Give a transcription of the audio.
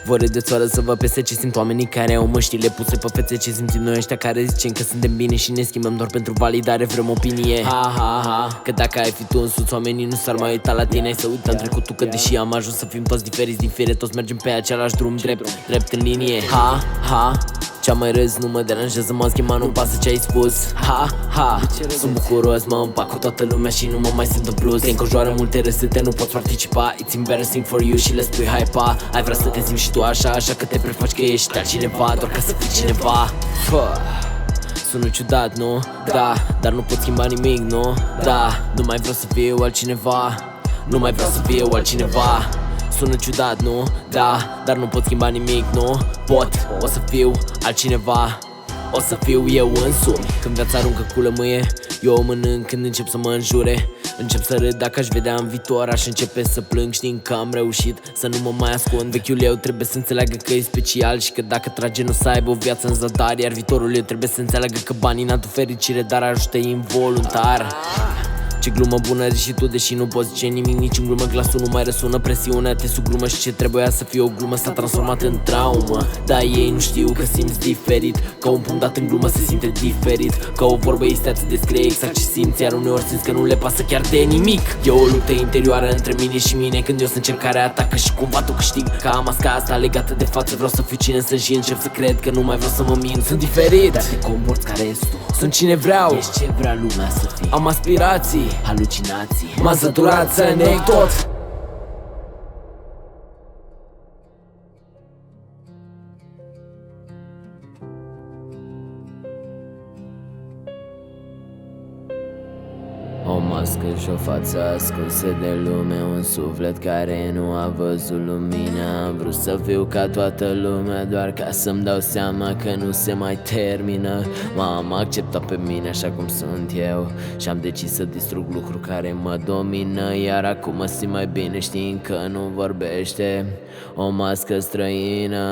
Vor de țoară să vă pese ce simt oamenii care au măștile puse pe fețe. Ce simțim noi ăștia care zicem că suntem bine și ne schimbăm doar pentru validare, vrem opinie. Că dacă ai fi tu însuți, oamenii nu s-ar mai uita la tine. Ai să uită în trecutul că deși am ajuns să fim toți diferiți din fire, toți mergem pe același drum drept în linie. Ce-am mai râs nu mă deranjează, m-am schimbat, nu-mi pasă ce ai spus. Sunt bucuros, mă împac cu toată lumea și nu mă mai simt în plus. Te înconjoară multe râsete, nu poți participa. It's embarrassing for you și le spui hype-a. Ai vrea să te simți și tu așa, așa că te prefaci că ești altcineva, doar ca să fii cineva. Sună ciudat, nu? Da, dar nu pot schimba nimic, nu? Da, nu mai vreau să fiu altcineva. Nu mai vreau să fiu altcineva. Sună ciudat, nu? Da, dar nu pot schimba nimic, nu? O să fiu altcineva. O să fiu eu însumi. Când viața aruncă cu lămâie, eu o mănânc când încep să mă înjure. Încep să râd dacă aș vedea în viitor, aș începe să plâng știind că am reușit să nu mă mai ascund. Vechiul eu trebuie să înțeleagă că e special și că dacă trage nu să aibă o viață în zadar. Iar viitorul eu trebuie să înțeleagă că banii n-aduc fericire, dar ajută involuntar. Ce glumă bună zici și tu, deși nu poți zice nimic nici în glumă. Glasul nu mai răsună, presiunea te sugrumă și ce trebuia să fie o glumă s-a transformat în traumă. Dar ei nu știu că simți diferit, că un punct dat în glumă se simte diferit, că o vorbă este atât descrie exact ce simți, iar uneori simți că nu le pasă chiar de nimic. E o luptă interioară între mine și mine, când eu sunt cel care atacă și cumva tu câștig. Că am masca asta legată de față, vreau să fiu cine sunt și încep să cred că nu mai vreau să mă mint. Sunt diferit, dar te comporți ca restul. Sunt cine vreau, ești ce vrea lumea să fii. Am aspirații, halucinații, m-am săturat să neg tot. O mască și o față ascunsă de lume, un suflet care nu a văzut lumina. Am vrut să fiu ca toată lumea, doar ca să-mi dau seama că nu se mai termină. M-am acceptat pe mine așa cum sunt eu și am decis să distrug lucruri care mă domină. Iar acum mă simt mai bine știind că nu vorbește o mască străină.